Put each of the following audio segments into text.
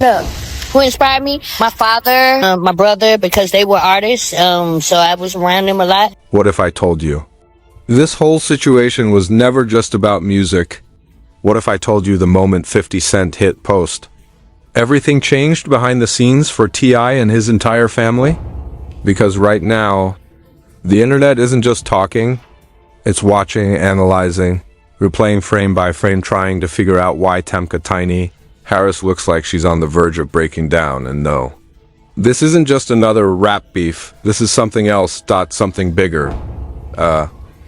Look, who inspired me? My father, my brother, because they were artists. So I was around them a lot. What if I told you? This whole situation was never just about music. What if I told you the moment 50 Cent hit post? Everything changed behind the scenes for T.I. and his entire family? Because right now, the internet isn't just talking, it's watching, analyzing, replaying frame by frame, trying to figure out why Temka Tiny Harris looks like she's on the verge of breaking down. And no, this isn't just another rap beef. This is something else, something bigger.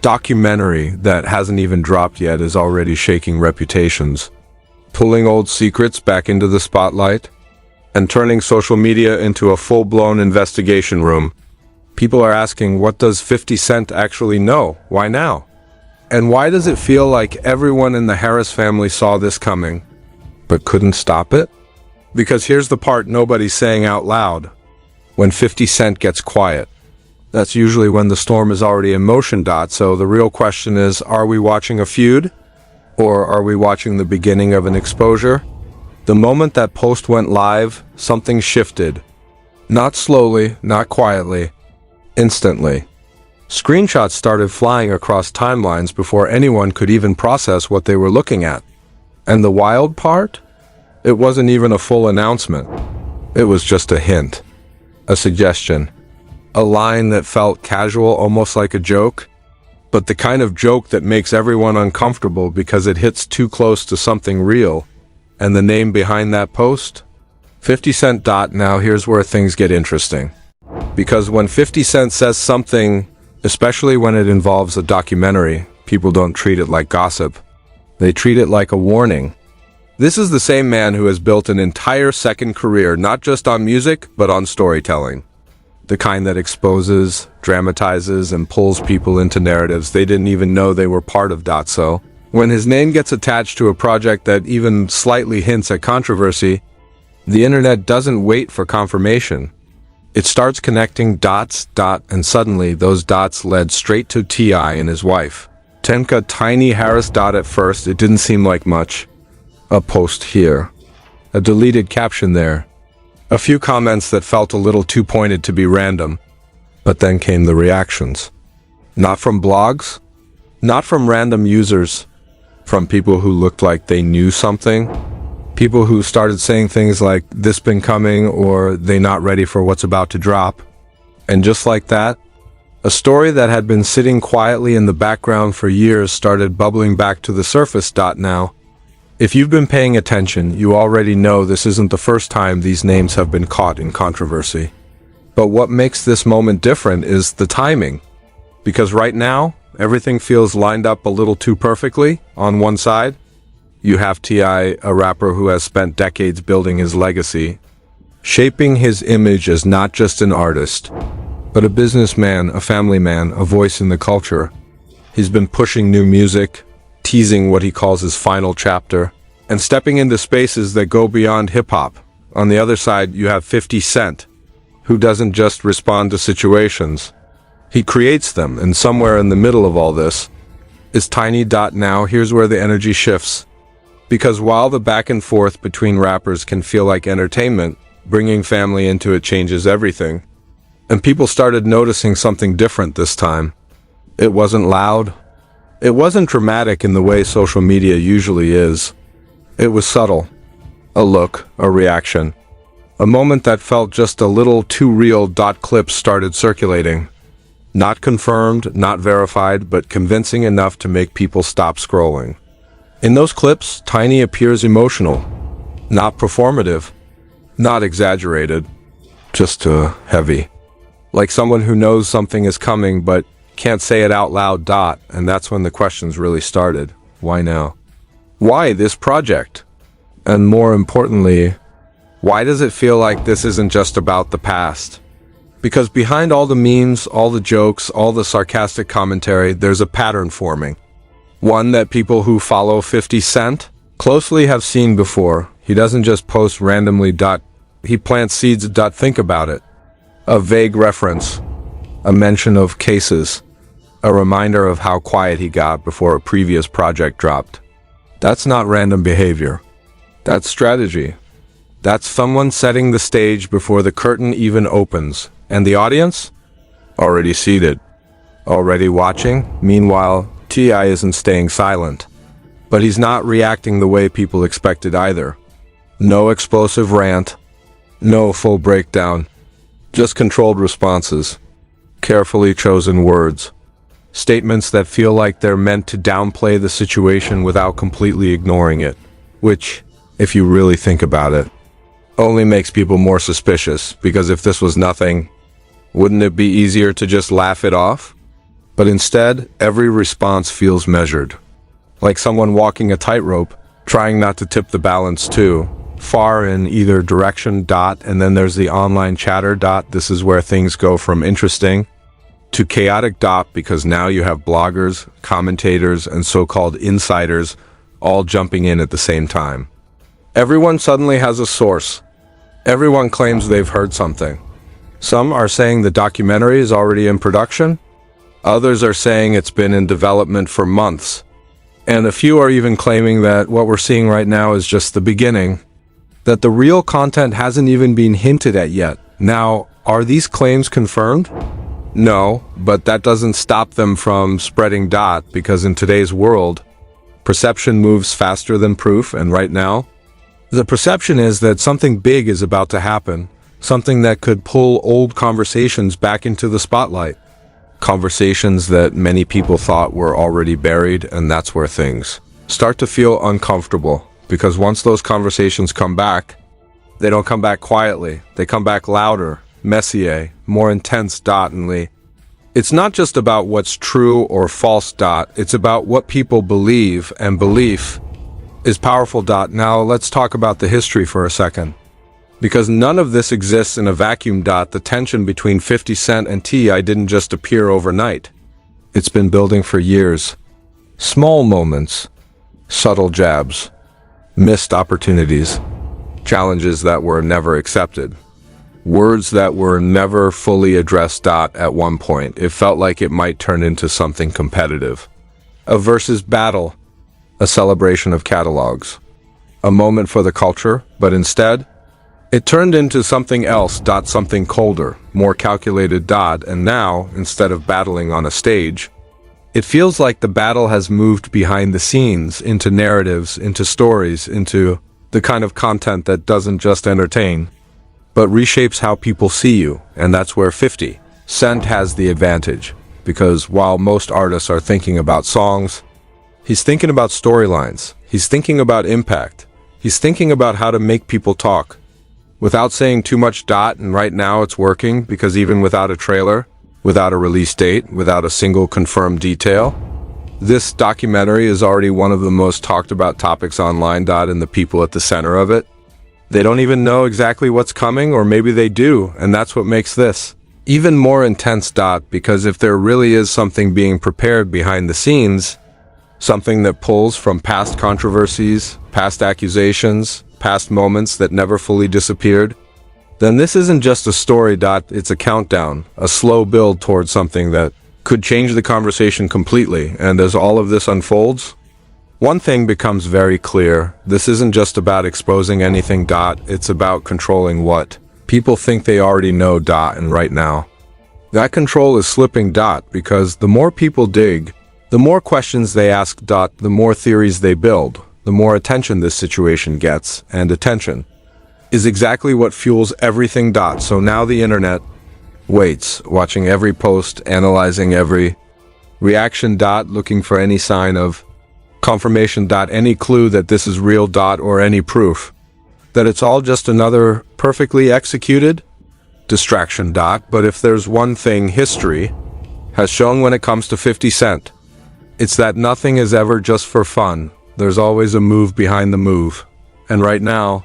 Documentary that hasn't even dropped yet is already shaking reputations, pulling old secrets back into the spotlight, and turning social media into a full-blown investigation room. People are asking, what does 50 Cent actually know? Why now? And why does it feel like everyone in the Harris family saw this coming, but couldn't stop it? Because here's the part nobody's saying out loud. When 50 Cent gets quiet, that's usually when the storm is already in motion. So the real question is, are we watching a feud? Or are we watching the beginning of an exposure? The moment that post went live, something shifted. Not slowly, not quietly, instantly. Screenshots started flying across timelines before anyone could even process what they were looking at. And the wild part? It wasn't even a full announcement. It was just a hint, a suggestion, a line that felt casual, almost like a joke, but the kind of joke that makes everyone uncomfortable because it hits too close to something real. And the name behind that post? 50 Cent. Now here's where things get interesting. Because when 50 Cent says something, especially when it involves a documentary, people don't treat it like gossip. They treat it like a warning. This is the same man who has built an entire second career, not just on music, but on storytelling. The kind that exposes, dramatizes, and pulls people into narratives they didn't even know they were part of. So, when his name gets attached to a project that even slightly hints at controversy, the internet doesn't wait for confirmation. It starts connecting dots, and suddenly those dots led straight to T.I. and his wife, Temka Tiny Harris. At first, it didn't seem like much. A post here, a deleted caption there, a few comments that felt a little too pointed to be random. But then came the reactions. Not from blogs, not from random users, from people who looked like they knew something. People who started saying things like, "This been coming," or "They not ready for what's about to drop." And just like that, a story that had been sitting quietly in the background for years started bubbling back to the surface. Now, if you've been paying attention, you already know this isn't the first time these names have been caught in controversy. But what makes this moment different is the timing. Because right now, everything feels lined up a little too perfectly. On one side, you have T.I., a rapper who has spent decades building his legacy, shaping his image as not just an artist, but a businessman, a family man, a voice in the culture. He's been pushing new music, teasing what he calls his final chapter, and stepping into spaces that go beyond hip-hop. On the other side, you have 50 Cent, who doesn't just respond to situations. He creates them, and somewhere in the middle of all this is Tiny. Now, here's where the energy shifts. Because while the back and forth between rappers can feel like entertainment, bringing family into it changes everything. And people started noticing something different this time. It wasn't loud. It wasn't dramatic in the way social media usually is. It was subtle. A look, a reaction. A moment that felt just a little too real. Clips started circulating. Not confirmed, not verified, but convincing enough to make people stop scrolling. In those clips, Tiny appears emotional. Not performative. Not exaggerated. Just heavy. Like someone who knows something is coming, but can't say it out loud. And that's when the questions really started. Why now? Why this project? And more importantly, why does it feel like this isn't just about the past? Because behind all the memes, all the jokes, all the sarcastic commentary, there's a pattern forming. One that people who follow 50 Cent closely have seen before. He doesn't just post randomly. He plants seeds. Think about it. A vague reference, a mention of cases, a reminder of how quiet he got before a previous project dropped. That's not random behavior. That's strategy. That's someone setting the stage before the curtain even opens. And the audience? Already seated. Already watching. Meanwhile, T.I. isn't staying silent. But he's not reacting the way people expected either. No explosive rant. No full breakdown. Just controlled responses. Carefully chosen words. Statements that feel like they're meant to downplay the situation without completely ignoring it. Which, if you really think about it, only makes people more suspicious, because if this was nothing, wouldn't it be easier to just laugh it off? But instead, every response feels measured. Like someone walking a tightrope, trying not to tip the balance too far in either direction. And then there's the online chatter. This is where things go from interesting to chaotic. Because now you have bloggers, commentators, and so-called insiders all jumping in at the same time. Everyone suddenly has a source. Everyone claims they've heard something. Some are saying the documentary is already in production. Others are saying it's been in development for months. And a few are even claiming that what we're seeing right now is just the beginning, that the real content hasn't even been hinted at yet. Now, are these claims confirmed? No, but that doesn't stop them from spreading. Because in today's world, perception moves faster than proof, and right now, the perception is that something big is about to happen, something that could pull old conversations back into the spotlight. Conversations that many people thought were already buried, and that's where things start to feel uncomfortable. Because once those conversations come back, they don't come back quietly. They come back louder, messier, more intense. And it's not just about what's true or false. It's about what people believe, and belief is powerful. Now let's talk about the history for a second. Because none of this exists in a vacuum. The tension between 50 Cent and T.I. didn't just appear overnight. It's been building for years. Small moments, subtle jabs, missed opportunities, challenges that were never accepted, words that were never fully addressed. At one point, it felt like it might turn into something competitive. A versus battle, a celebration of catalogs, a moment for the culture, but instead, it turned into something else. Something colder, more calculated. And now, instead of battling on a stage, it feels like the battle has moved behind the scenes, into narratives, into stories, into the kind of content that doesn't just entertain, but reshapes how people see you. And that's where 50 Cent has the advantage. Because while most artists are thinking about songs, he's thinking about storylines. He's thinking about impact. He's thinking about how to make people talk without saying too much. And right now it's working, because even without a trailer, without a release date, without a single confirmed detail, this documentary is already one of the most talked about topics online. And the people at the center of it, they don't even know exactly what's coming, or maybe they do, and that's what makes this even more intense. Because if there really is something being prepared behind the scenes, something that pulls from past controversies, past accusations, past moments that never fully disappeared, then this isn't just a story. It's a countdown, a slow build towards something that could change the conversation completely. And as all of this unfolds, one thing becomes very clear. This isn't just about exposing anything. It's about controlling what people think they already know. And right now, that control is slipping. Because the more people dig, the more questions they ask. The more theories they build, the more attention this situation gets. And attention is exactly what fuels everything. So now the internet waits, watching every post, analyzing every reaction. Looking for any sign of confirmation. Any clue that this is real. Or any proof that it's all just another perfectly executed distraction. But if there's one thing history has shown when it comes to 50 Cent, it's that nothing is ever just for fun. There's always a move behind the move. And right now,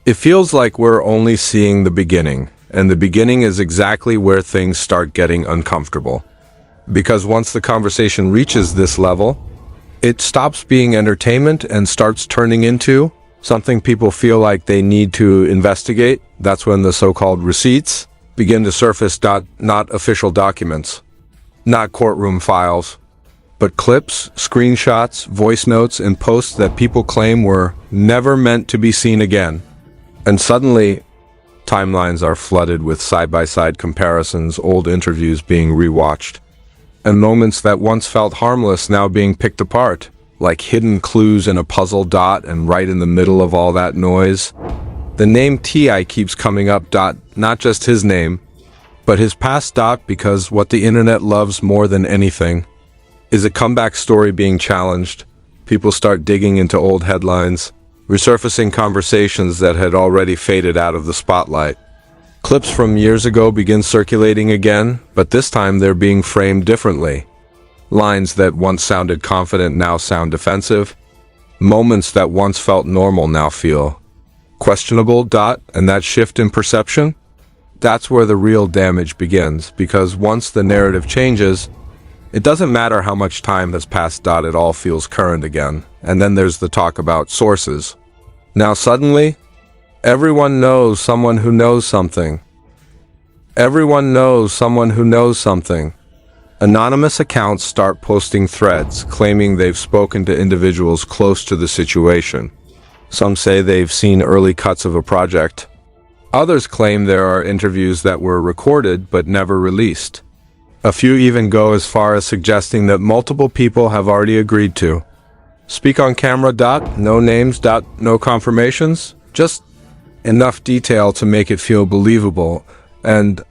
it feels like we're only seeing the beginning. And the beginning is exactly where things start getting uncomfortable. Because once the conversation reaches this level, it stops being entertainment and starts turning into something people feel like they need to investigate. That's when the so-called receipts begin to surface. Not official documents, not courtroom files, but clips, screenshots, voice notes, and posts that people claim were never meant to be seen again. And suddenly, timelines are flooded with side-by-side comparisons, old interviews being rewatched, and moments that once felt harmless now being picked apart, like hidden clues in a puzzle. And right in the middle of all that noise, the name T.I. keeps coming up. Not just his name, but his past. Because what the internet loves more than anything is a comeback story being challenged. People start digging into old headlines, resurfacing conversations that had already faded out of the spotlight. Clips from years ago begin circulating again, but this time they're being framed differently. Lines that once sounded confident now sound defensive. Moments that once felt normal now feel questionable. And that shift in perception? That's where the real damage begins, because once the narrative changes, it doesn't matter how much time has passed. It all feels current again. And then there's the talk about sources. Now suddenly, everyone knows someone who knows something. Everyone knows someone who knows something. Anonymous accounts start posting threads, claiming they've spoken to individuals close to the situation. Some say they've seen early cuts of a project. Others claim there are interviews that were recorded but never released. A few even go as far as suggesting that multiple people have already agreed to speak on camera. No names. No confirmations. Just enough detail to make it feel believable. And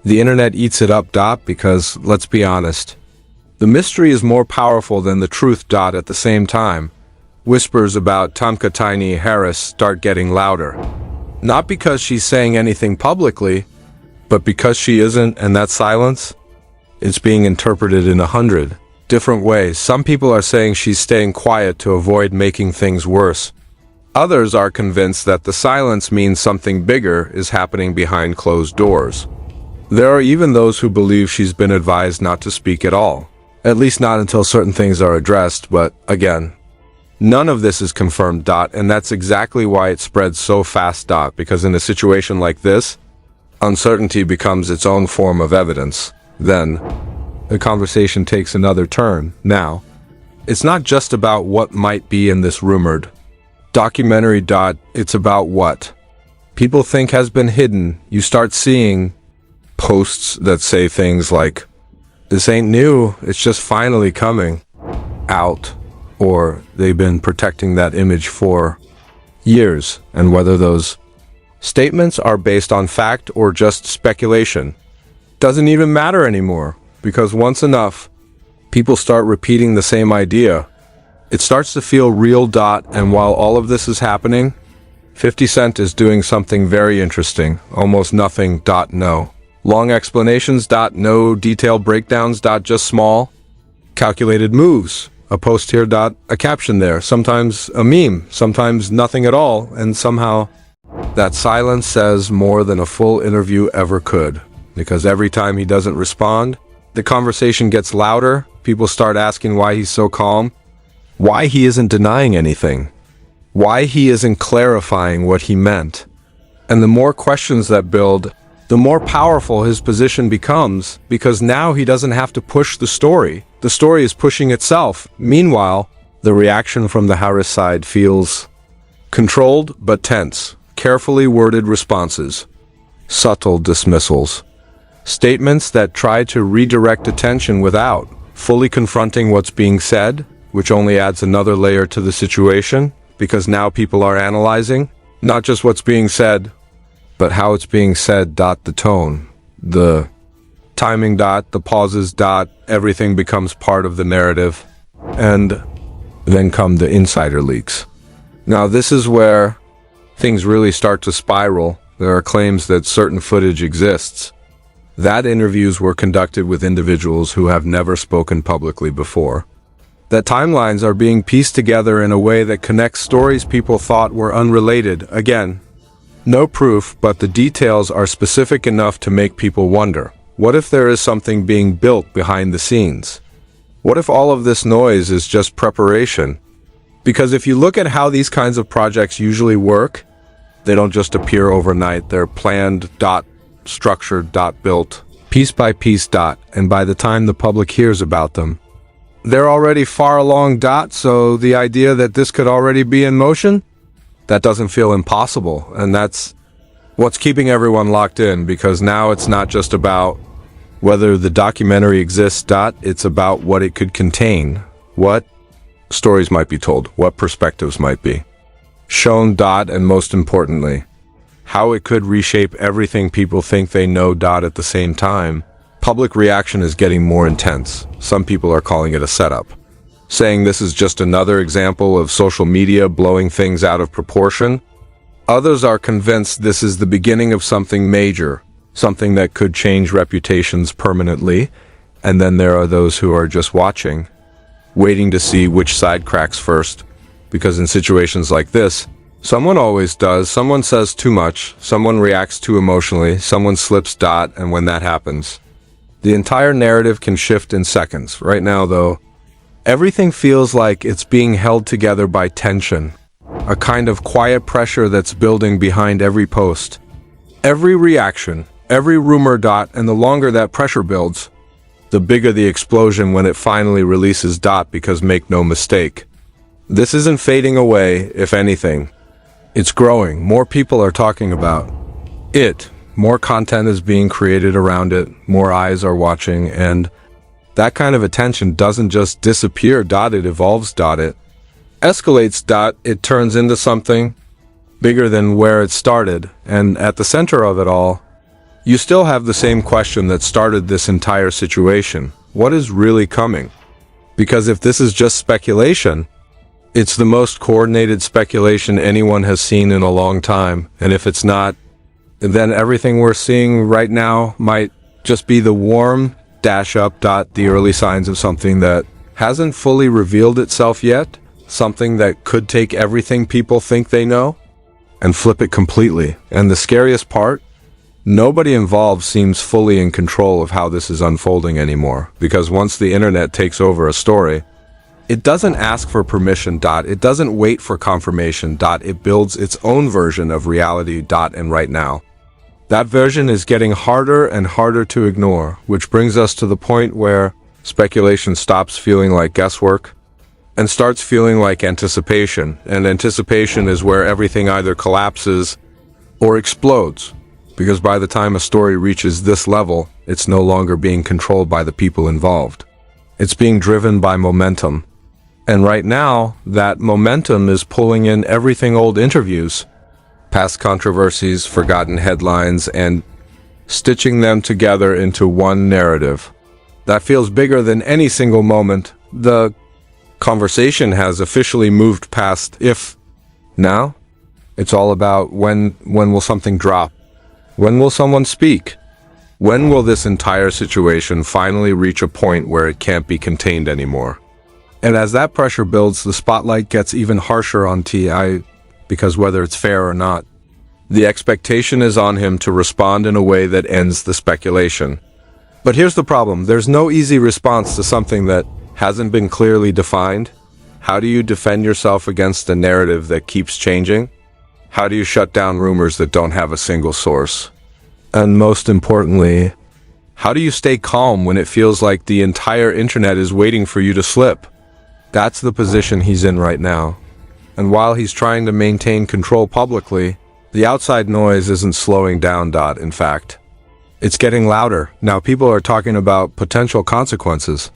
the internet eats it up. Because, let's be honest, the mystery is more powerful than the truth. At the same time, whispers about Tamka Tiny Harris start getting louder. Not because she's saying anything publicly, but because she isn't, and that silence, it's being interpreted in 100 different ways. Some people are saying she's staying quiet to avoid making things worse. Others are convinced that the silence means something bigger is happening behind closed doors. There are even those who believe she's been advised not to speak at all, at least not until certain things are addressed. But again, none of this is confirmed. And that's exactly why it spreads so fast. Because in a situation like this, uncertainty becomes its own form of evidence. Then, the conversation takes another turn. Now, it's not just about what might be in this rumored documentary. It's about what people think has been hidden. You start seeing posts that say things like, "This ain't new, it's just finally coming out," or "They've been protecting that image for years." And whether those statements are based on fact or just speculation doesn't even matter anymore, because once enough people start repeating the same idea, it starts to feel real. And while all of this is happening, 50 Cent is doing something very interesting. Almost nothing. No long explanations. No detailed breakdowns. Just small, calculated moves. A post here. A caption there. Sometimes a meme. Sometimes nothing at all. And somehow that silence says more than a full interview ever could. Because every time he doesn't respond, the conversation gets louder. People start asking why he's so calm, why he isn't denying anything, why he isn't clarifying what he meant. And the more questions that build, the more powerful his position becomes, because now he doesn't have to push the story. The story is pushing itself. Meanwhile, the reaction from the Harris side feels controlled but tense, carefully worded responses, subtle dismissals. Statements that try to redirect attention without fully confronting what's being said, which only adds another layer to the situation, because now people are analyzing not just what's being said, but how it's being said. The tone, the timing. The pauses. Everything becomes part of the narrative. And then come the insider leaks. Now this is where things really start to spiral. There are claims that certain footage exists, that interviews were conducted with individuals who have never spoken publicly before, that timelines are being pieced together in a way that connects stories people thought were unrelated. Again, no proof, but the details are specific enough to make people wonder, what if there is something being built behind the scenes? What if all of this noise is just preparation? Because if you look at how these kinds of projects usually work, they don't just appear overnight. They're planned, structured, built, piece by piece, and by the time the public hears about them, they're already far along. So the idea that this could already be in motion, That doesn't feel impossible, and that's what's keeping everyone locked in, because now it's not just about whether the documentary exists, it's about what it could contain, what stories might be told, what perspectives might be shown, and most importantly, how it could reshape everything people think they know, at the same time. Public reaction is getting more intense. Some people are calling it a setup, saying this is just another example of social media blowing things out of proportion. Others are convinced this is the beginning of something major, something that could change reputations permanently. And then there are those who are just watching, waiting to see which side cracks first. Because in situations like this, someone always does. Someone says too much, someone reacts too emotionally, someone slips, and when that happens, the entire narrative can shift in seconds. Right now, though, everything feels like it's being held together by tension, a kind of quiet pressure that's building behind every post, every reaction, every rumor, and the longer that pressure builds, the bigger the explosion when it finally releases, because make no mistake, this isn't fading away. If anything, it's growing. More people are talking about it, more content is being created around it, more eyes are watching, and that kind of attention doesn't just disappear, it evolves, it escalates, it turns into something bigger than where it started. And at the center of it all, you still have the same question that started this entire situation. What is really coming? Because if this is just speculation, it's the most coordinated speculation anyone has seen in a long time. And if it's not, then everything we're seeing right now might just be the warm dash up, the early signs of something that hasn't fully revealed itself yet, something that could take everything people think they know and flip it completely. And the scariest part, nobody involved seems fully in control of how this is unfolding anymore, because once the internet takes over a story, it doesn't ask for permission, it doesn't wait for confirmation, it builds its own version of reality, and right now, that version is getting harder and harder to ignore, which brings us to the point where speculation stops feeling like guesswork and starts feeling like anticipation. And anticipation is where everything either collapses or explodes, because by the time a story reaches this level, it's no longer being controlled by the people involved. It's being driven by momentum. And right now, that momentum is pulling in everything: old interviews, past controversies, forgotten headlines, and stitching them together into one narrative that feels bigger than any single moment. The conversation has officially moved past if. Now, it's all about when will something drop? When will someone speak? When will this entire situation finally reach a point where it can't be contained anymore? And as that pressure builds, the spotlight gets even harsher on T.I., because whether it's fair or not, the expectation is on him to respond in a way that ends the speculation. But here's the problem: there's no easy response to something that hasn't been clearly defined. How do you defend yourself against a narrative that keeps changing? How do you shut down rumors that don't have a single source? And most importantly, how do you stay calm when it feels like the entire internet is waiting for you to slip? That's the position he's in right now. And while he's trying to maintain control publicly, the outside noise isn't slowing down. In fact, it's getting louder. Now people are talking about potential consequences.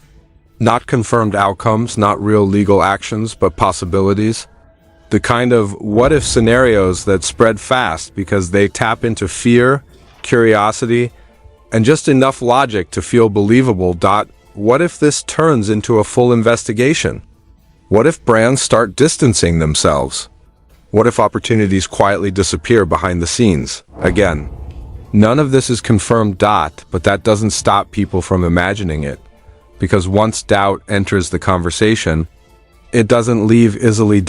Not confirmed outcomes, not real legal actions, but possibilities. The kind of what-if scenarios that spread fast because they tap into fear, curiosity, and just enough logic to feel believable. What if this turns into a full investigation? What if brands start distancing themselves? What if opportunities quietly disappear behind the scenes? Again, none of this is confirmed, but that doesn't stop people from imagining it. Because once doubt enters the conversation, it doesn't leave easily.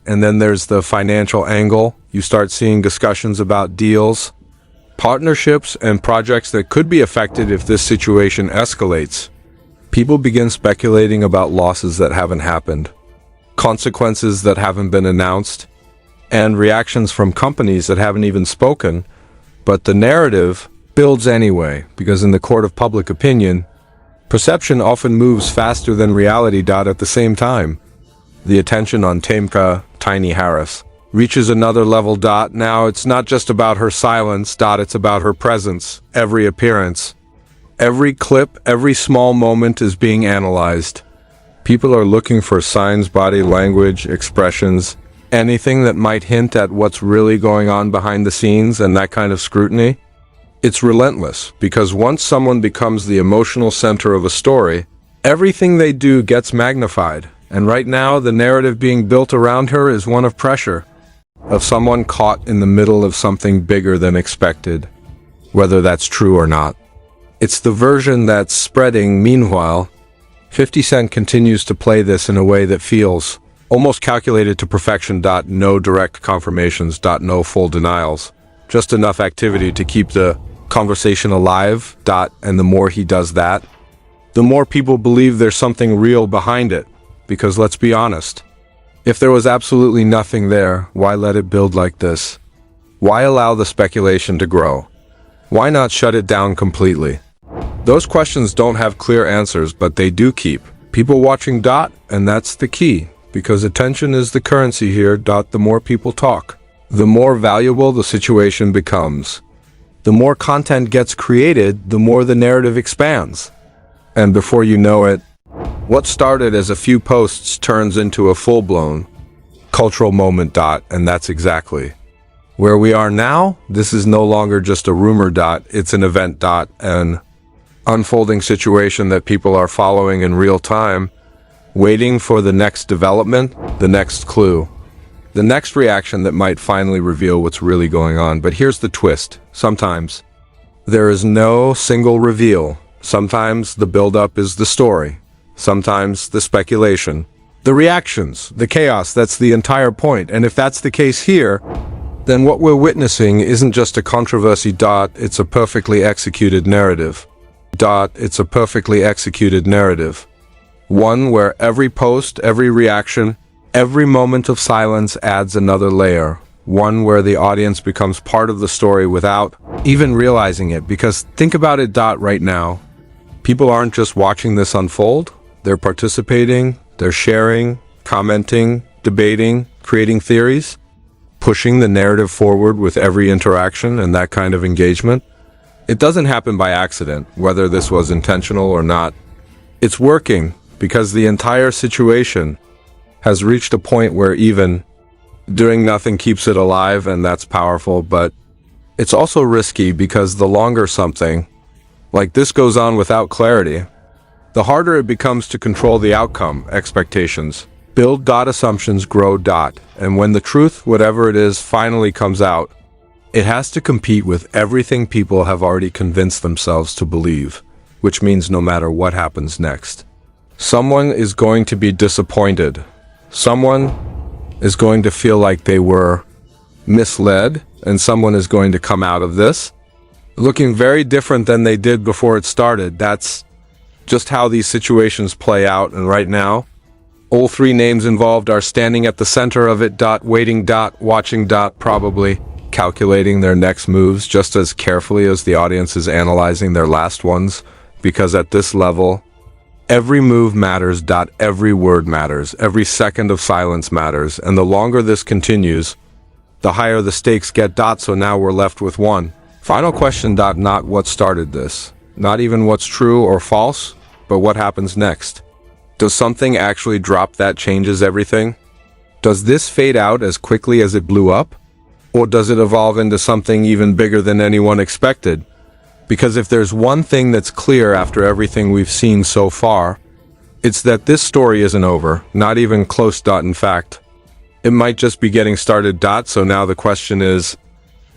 And then there's the financial angle. You start seeing discussions about deals, partnerships, and projects that could be affected if this situation escalates. People begin speculating about losses that haven't happened, consequences that haven't been announced, and reactions from companies that haven't even spoken. But the narrative builds anyway, because in the court of public opinion, perception often moves faster than reality. At the same time, the attention on Tameka Tiny Harris reaches another level. Now it's not just about her silence. It's about her presence. Every appearance, every clip, every small moment is being analyzed. People are looking for signs, body language, expressions, anything that might hint at what's really going on behind the scenes, and that kind of scrutiny. It's relentless, because once someone becomes the emotional center of a story, everything they do gets magnified. And right now, the narrative being built around her is one of pressure, of someone caught in the middle of something bigger than expected, whether that's true or not. It's the version that's spreading. Meanwhile, 50 Cent continues to play this in a way that feels almost calculated to perfection. No direct confirmations. No full denials. Just enough activity to keep the conversation alive. And the more he does that, the more people believe there's something real behind it. Because let's be honest, if there was absolutely nothing there, why let it build like this? Why allow the speculation to grow? Why not shut it down completely? Those questions don't have clear answers, but they do keep people watching. And that's the key, because attention is the currency here. The more people talk, the more valuable the situation becomes. The more content gets created, the more the narrative expands. And before you know it, what started as a few posts turns into a full-blown cultural moment. And that's exactly where we are now. This is no longer just a rumor. It's an event. An unfolding situation that people are following in real time, waiting for the next development, the next clue, the next reaction that might finally reveal what's really going on. But here's the twist. Sometimes there is no single reveal. Sometimes the build-up is the story. Sometimes the speculation, the reactions, the chaos. That's the entire point. And if that's the case here, then what we're witnessing isn't just a controversy. It's a perfectly executed narrative. It's a perfectly executed narrative. One where every post, every reaction, every moment of silence adds another layer. One where the audience becomes part of the story without even realizing it. Because think about it. Right now, people aren't just watching this unfold. They're participating, they're sharing, commenting, debating, creating theories, pushing the narrative forward with every interaction and that kind of engagement. It doesn't happen by accident, whether this was intentional or not. It's working because the entire situation has reached a point where even doing nothing keeps it alive, and that's powerful. But it's also risky, because the longer something like this goes on without clarity, the harder it becomes to control the outcome. Expectations build. Assumptions grow. And when the truth, whatever it is, finally comes out, it has to compete with everything people have already convinced themselves to believe, which means no matter what happens next, someone is going to be disappointed. Someone is going to feel like they were misled, and someone is going to come out of this looking very different than they did before it started. That's just how these situations play out. And right now, all three names involved are standing at the center of it. Waiting. Watching. Probably calculating their next moves just as carefully as the audience is analyzing their last ones. Because at this level, every move matters. Every word matters. Every second of silence matters. And the longer this continues, the higher the stakes get. So now we're left with one final question. Not what started this, not even what's true or false, but what happens next. Does something actually drop that changes everything? Does this fade out as quickly as it blew up? Or does it evolve into something even bigger than anyone expected? Because if there's one thing that's clear after everything we've seen so far, it's that this story isn't over, not even close. In fact, it might just be getting started. So now the question is,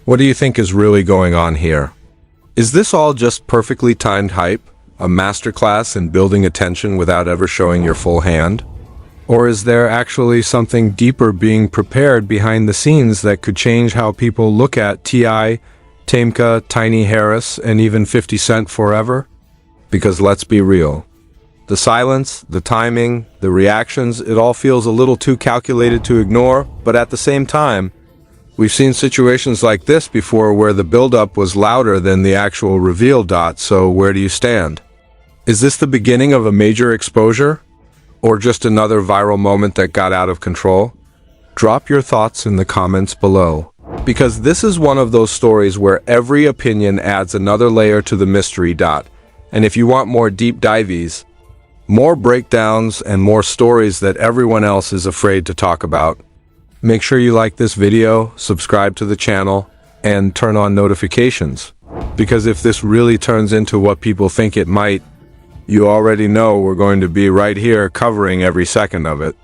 what do you think is really going on here? Is this all just perfectly timed hype, a masterclass in building attention without ever showing your full hand? Or is there actually something deeper being prepared behind the scenes that could change how people look at T.I., Tameka, Tiny Harris, and even 50 Cent forever? Because let's be real, the silence, the timing, the reactions, it all feels a little too calculated to ignore. But at the same time, we've seen situations like this before where the build-up was louder than the actual reveal. So where do you stand? Is this the beginning of a major exposure? Or just another viral moment that got out of control? Drop your thoughts in the comments below, because this is one of those stories where every opinion adds another layer to the mystery. And if you want more deep dives, more breakdowns, and more stories that everyone else is afraid to talk about, make sure you like this video, subscribe to the channel, and turn on notifications. Because if this really turns into what people think it might, you already know we're going to be right here covering every second of it.